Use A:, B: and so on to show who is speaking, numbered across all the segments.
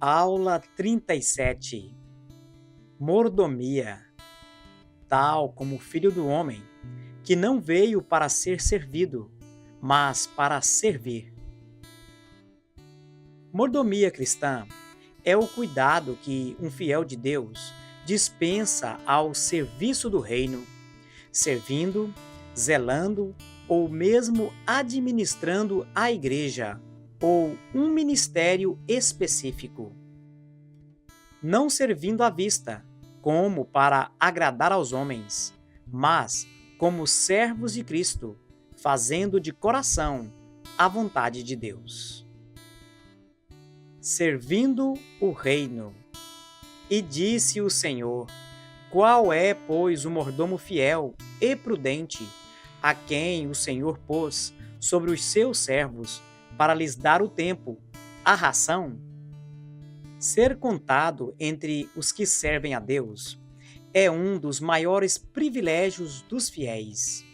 A: Aula 37. Mordomia, tal como o Filho do Homem, que não veio para ser servido, mas para servir. Mordomia cristã é o cuidado que um fiel de Deus dispensa ao serviço do reino, servindo, zelando ou mesmo administrando a igreja ou um ministério específico. Não servindo à vista, como para agradar aos homens, mas como servos de Cristo, fazendo de coração a vontade de Deus. Servindo o reino. E disse o Senhor: qual é, pois, o mordomo fiel e prudente, a quem o Senhor pôs sobre os seus servos, para lhes dar o tempo, a ração? Ser contado entre os que servem a Deus é um dos maiores privilégios dos fiéis.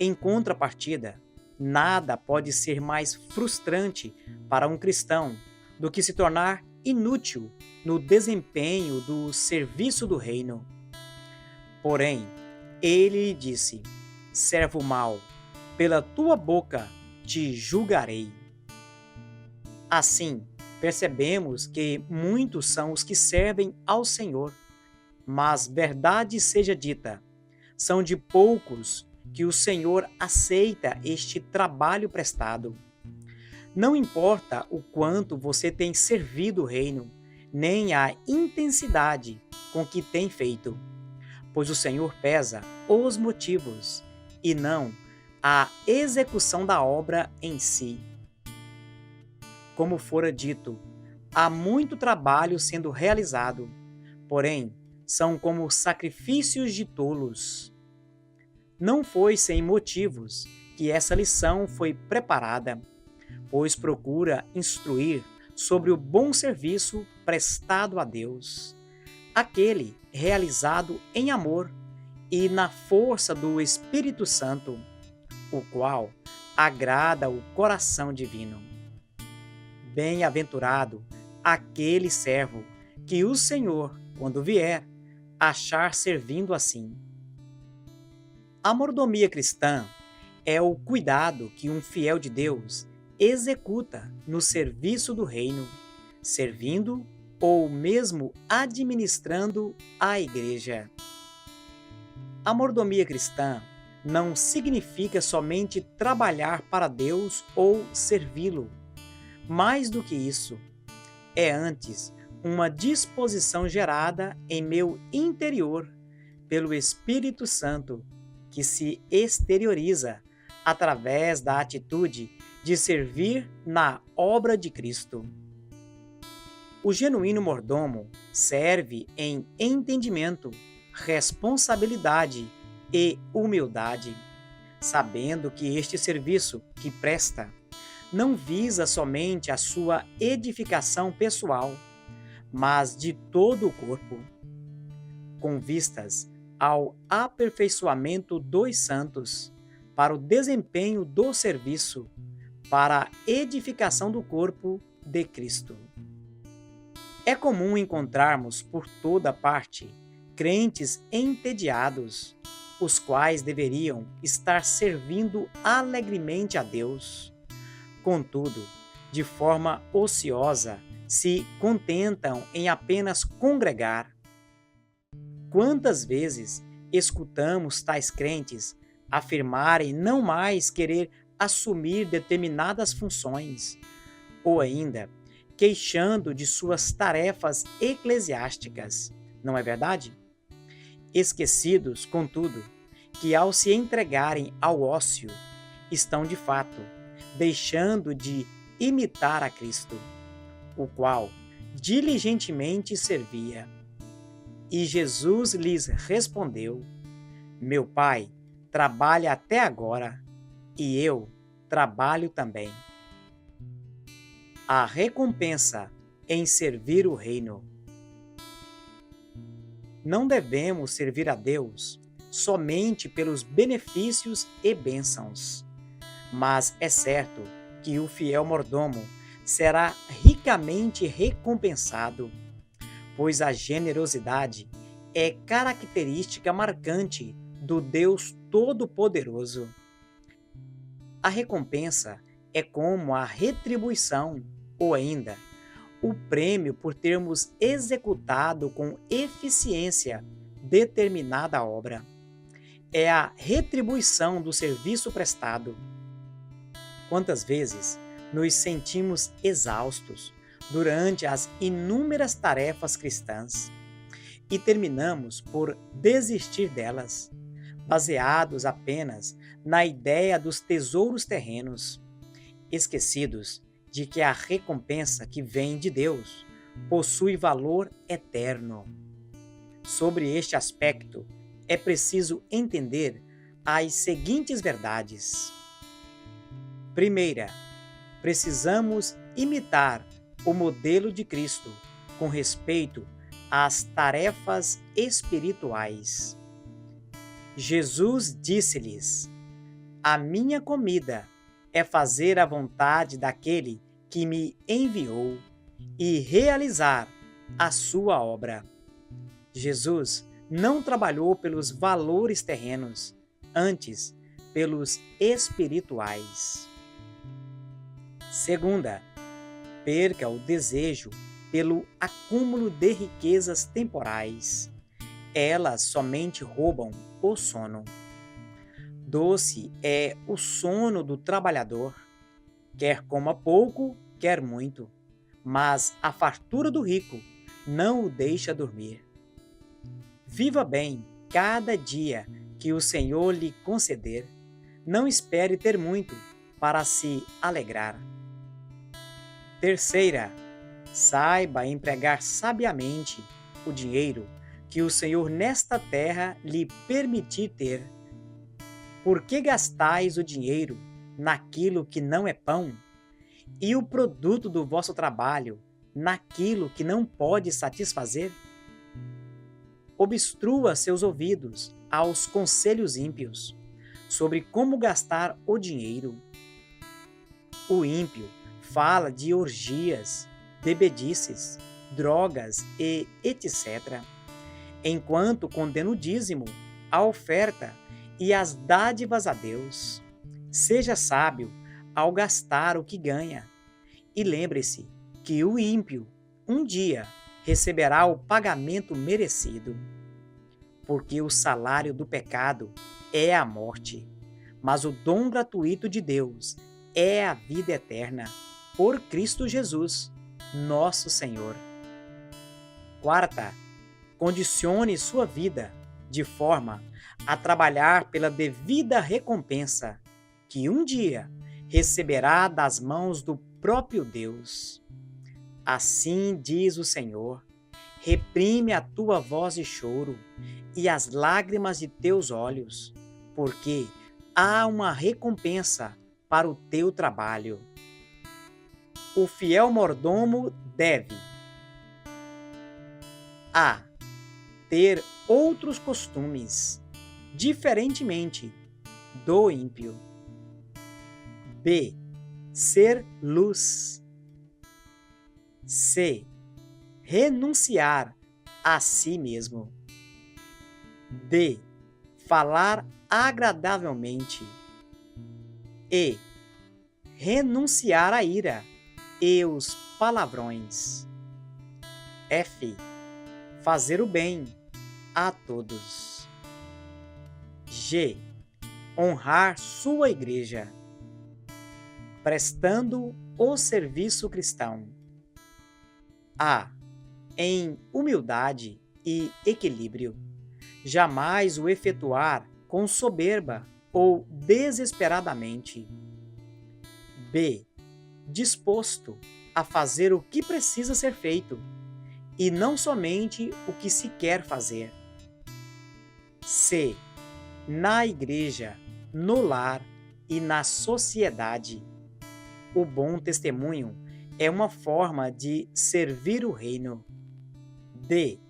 A: Em contrapartida, nada pode ser mais frustrante para um cristão do que se tornar inútil no desempenho do serviço do reino. Porém, ele lhe disse: servo mau, pela tua boca te julgarei. Assim, percebemos que muitos são os que servem ao Senhor, mas verdade seja dita, são de poucos que o Senhor aceita este trabalho prestado. Não importa o quanto você tem servido o reino, nem a intensidade com que tem feito, pois o Senhor pesa os motivos e não a execução da obra em si. Como fora dito, há muito trabalho sendo realizado, porém, são como sacrifícios de tolos. Não foi sem motivos que essa lição foi preparada, pois procura instruir sobre o bom serviço prestado a Deus, aquele realizado em amor e na força do Espírito Santo, o qual agrada o coração divino. Bem-aventurado aquele servo que o Senhor, quando vier, achar servindo assim. A mordomia cristã é o cuidado que um fiel de Deus executa no serviço do reino, servindo ou mesmo administrando a igreja. A mordomia cristã não significa somente trabalhar para Deus ou servi-lo. Mais do que isso, é antes uma disposição gerada em meu interior pelo Espírito Santo, que se exterioriza através da atitude de servir na obra de Cristo. O genuíno mordomo serve em entendimento, responsabilidade e humildade, sabendo que este serviço que presta não visa somente a sua edificação pessoal, mas de todo o corpo, com vistas ao aperfeiçoamento dos santos, para o desempenho do serviço, para a edificação do corpo de Cristo. É comum encontrarmos por toda parte crentes entediados, os quais deveriam estar servindo alegremente a Deus. Contudo, de forma ociosa, se contentam em apenas congregar. Quantas vezes escutamos tais crentes afirmarem não mais querer assumir determinadas funções, ou ainda queixando de suas tarefas eclesiásticas, não é verdade? Esquecidos, contudo, que ao se entregarem ao ócio, estão de fato deixando de imitar a Cristo, o qual diligentemente servia. E Jesus lhes respondeu: meu Pai trabalha até agora, e eu trabalho também. A recompensa em servir o reino. Não devemos servir a Deus somente pelos benefícios e bênçãos, mas é certo que o fiel mordomo será ricamente recompensado, pois a generosidade é característica marcante do Deus Todo-Poderoso. A recompensa é como a retribuição, ou ainda, o prêmio por termos executado com eficiência determinada obra. É a retribuição do serviço prestado. Quantas vezes nos sentimos exaustos durante as inúmeras tarefas cristãs e terminamos por desistir delas, baseados apenas na ideia dos tesouros terrenos, esquecidos de que a recompensa que vem de Deus possui valor eterno. Sobre este aspecto, é preciso entender as seguintes verdades. Primeira, precisamos imitar o modelo de Cristo com respeito às tarefas espirituais. Jesus disse-lhes: "A minha comida é fazer a vontade daquele que me enviou e realizar a sua obra." Jesus não trabalhou pelos valores terrenos, antes pelos espirituais. Segunda, perca o desejo pelo acúmulo de riquezas temporais. Elas somente roubam o sono. Doce é o sono do trabalhador. Quer coma pouco, quer muito, mas a fartura do rico não o deixa dormir. Viva bem cada dia que o Senhor lhe conceder. Não espere ter muito para se alegrar. Terceira, saiba empregar sabiamente o dinheiro que o Senhor nesta terra lhe permitir ter. Por que gastais o dinheiro naquilo que não é pão, e o produto do vosso trabalho naquilo que não pode satisfazer? Obstrua seus ouvidos aos conselhos ímpios sobre como gastar o dinheiro. O ímpio fala de orgias, bebedices, drogas e etc., enquanto condena o dízimo, a oferta e as dádivas a Deus. Seja sábio ao gastar o que ganha, e lembre-se que o ímpio, um dia, receberá o pagamento merecido. Porque o salário do pecado é a morte, mas o dom gratuito de Deus é a vida eterna, por Cristo Jesus, nosso Senhor. Quarta, condicione sua vida de forma a trabalhar pela devida recompensa, que um dia receberá das mãos do próprio Deus. Assim diz o Senhor: reprime a tua voz de choro e as lágrimas de teus olhos, porque há uma recompensa para o teu trabalho. O fiel mordomo deve: a. ter outros costumes, diferentemente do ímpio. B. ser luz. C. renunciar a si mesmo. D. falar agradavelmente. E. renunciar à ira e os palavrões. F. fazer o bem a todos. G. honrar sua igreja, prestando o serviço cristão. A. em humildade e equilíbrio, jamais o efetuar com soberba ou desesperadamente. B. disposto a fazer o que precisa ser feito, e não somente o que se quer fazer. C. na igreja, no lar e na sociedade. O bom testemunho é uma forma de servir o reino. D.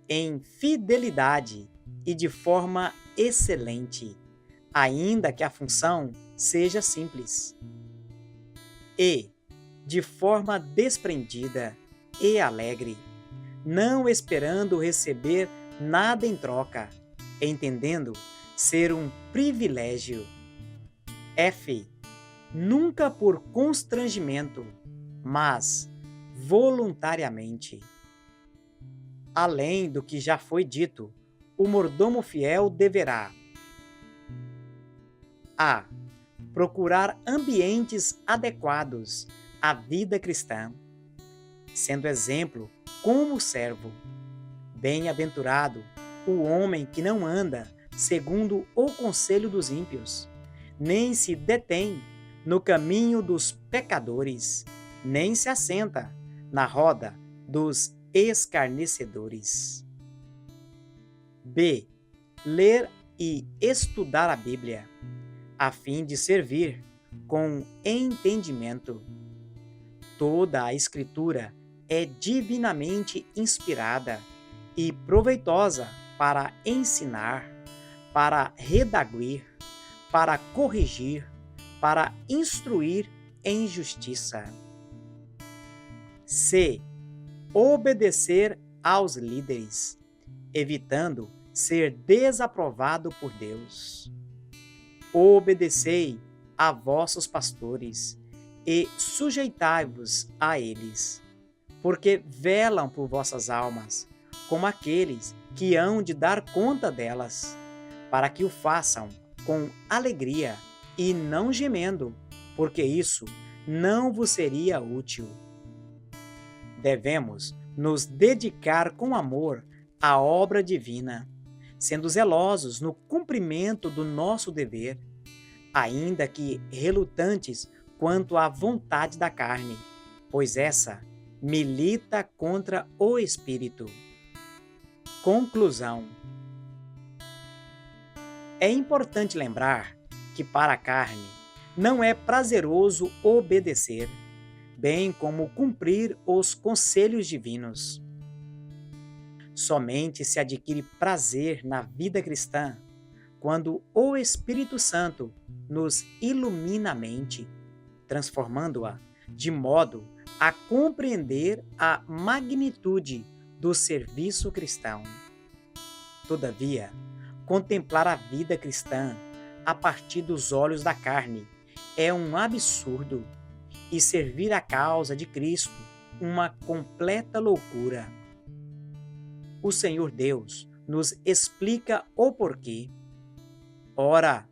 A: em fidelidade e de forma excelente, ainda que a função seja simples. E. de forma desprendida e alegre, não esperando receber nada em troca, entendendo ser um privilégio. F. Nunca por constrangimento, mas voluntariamente. Além do que já foi dito, o mordomo fiel deverá: a. Procurar ambientes adequados à vida cristã, sendo exemplo como servo. Bem-aventurado o homem que não anda segundo o conselho dos ímpios, nem se detém no caminho dos pecadores, nem se assenta na roda dos escarnecedores. B. Ler e estudar a Bíblia, a fim de servir com entendimento. Toda a Escritura é divinamente inspirada e proveitosa para ensinar, para redarguir, para corrigir, para instruir em justiça. C. Obedecer aos líderes, evitando ser desaprovado por Deus. Obedecei a vossos pastores e sujeitai-vos a eles, porque velam por vossas almas, como aqueles que hão de dar conta delas, para que o façam com alegria e não gemendo, porque isso não vos seria útil. Devemos nos dedicar com amor à obra divina, sendo zelosos no cumprimento do nosso dever, ainda que relutantes quanto à vontade da carne, pois essa milita contra o espírito. Conclusão. É importante lembrar que para a carne não é prazeroso obedecer, bem como cumprir os conselhos divinos. Somente se adquire prazer na vida cristã quando o Espírito Santo nos ilumina a mente, transformando-a de modo a compreender a magnitude do serviço cristão. Todavia, contemplar a vida cristã a partir dos olhos da carne é um absurdo e servir a causa de Cristo uma completa loucura. O Senhor Deus nos explica o porquê. Ora,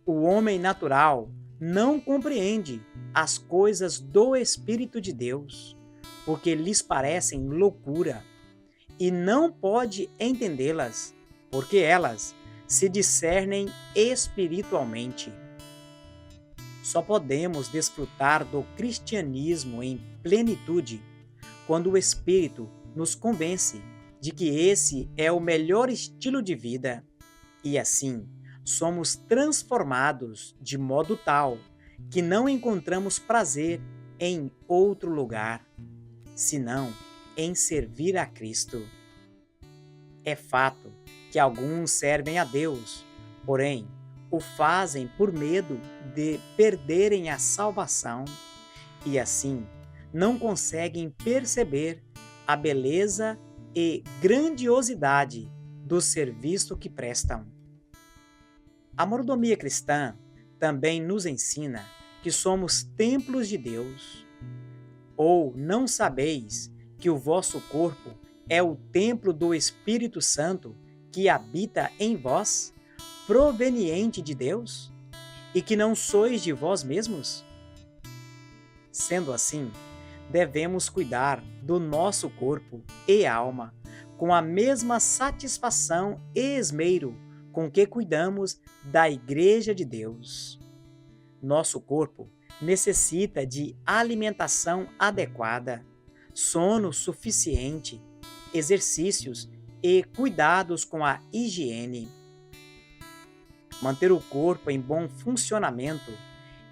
A: o homem natural não compreende as coisas do Espírito de Deus, porque lhes parecem loucura, e não pode entendê-las, porque elas se discernem espiritualmente. Só podemos desfrutar do cristianismo em plenitude quando o Espírito nos convence de que esse é o melhor estilo de vida, e assim somos transformados de modo tal que não encontramos prazer em outro lugar, senão em servir a Cristo. É fato que alguns servem a Deus, porém o fazem por medo de perderem a salvação e assim não conseguem perceber a beleza e grandiosidade do serviço que prestam. A mordomia cristã também nos ensina que somos templos de Deus. Ou não sabeis que o vosso corpo é o templo do Espírito Santo que habita em vós, proveniente de Deus, e que não sois de vós mesmos? Sendo assim, devemos cuidar do nosso corpo e alma com a mesma satisfação e esmero com que cuidamos da Igreja de Deus. Nosso corpo necessita de alimentação adequada, sono suficiente, exercícios e cuidados com a higiene. Manter o corpo em bom funcionamento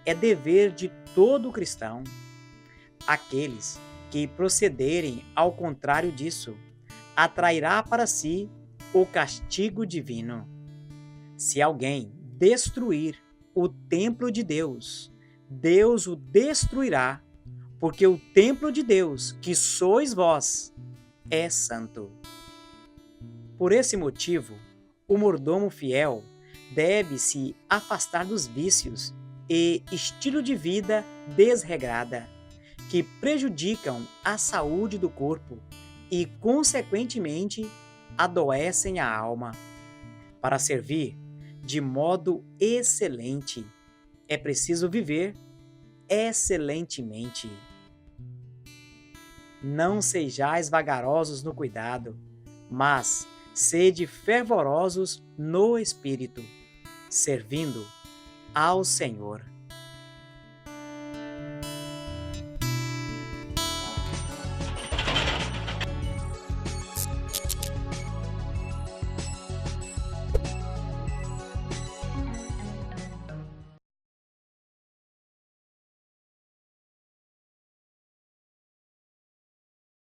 A: é dever de todo cristão. Aqueles que procederem ao contrário disso atrairá para si o castigo divino. Se alguém destruir o templo de Deus, Deus o destruirá, porque o templo de Deus, que sois vós, é santo. Por esse motivo, o mordomo fiel deve se afastar dos vícios e estilo de vida desregrada, que prejudicam a saúde do corpo e, consequentemente, adoecem a alma. Para servir de modo excelente, é preciso viver excelentemente. Não sejais vagarosos no cuidado, mas sede fervorosos no espírito, servindo ao Senhor.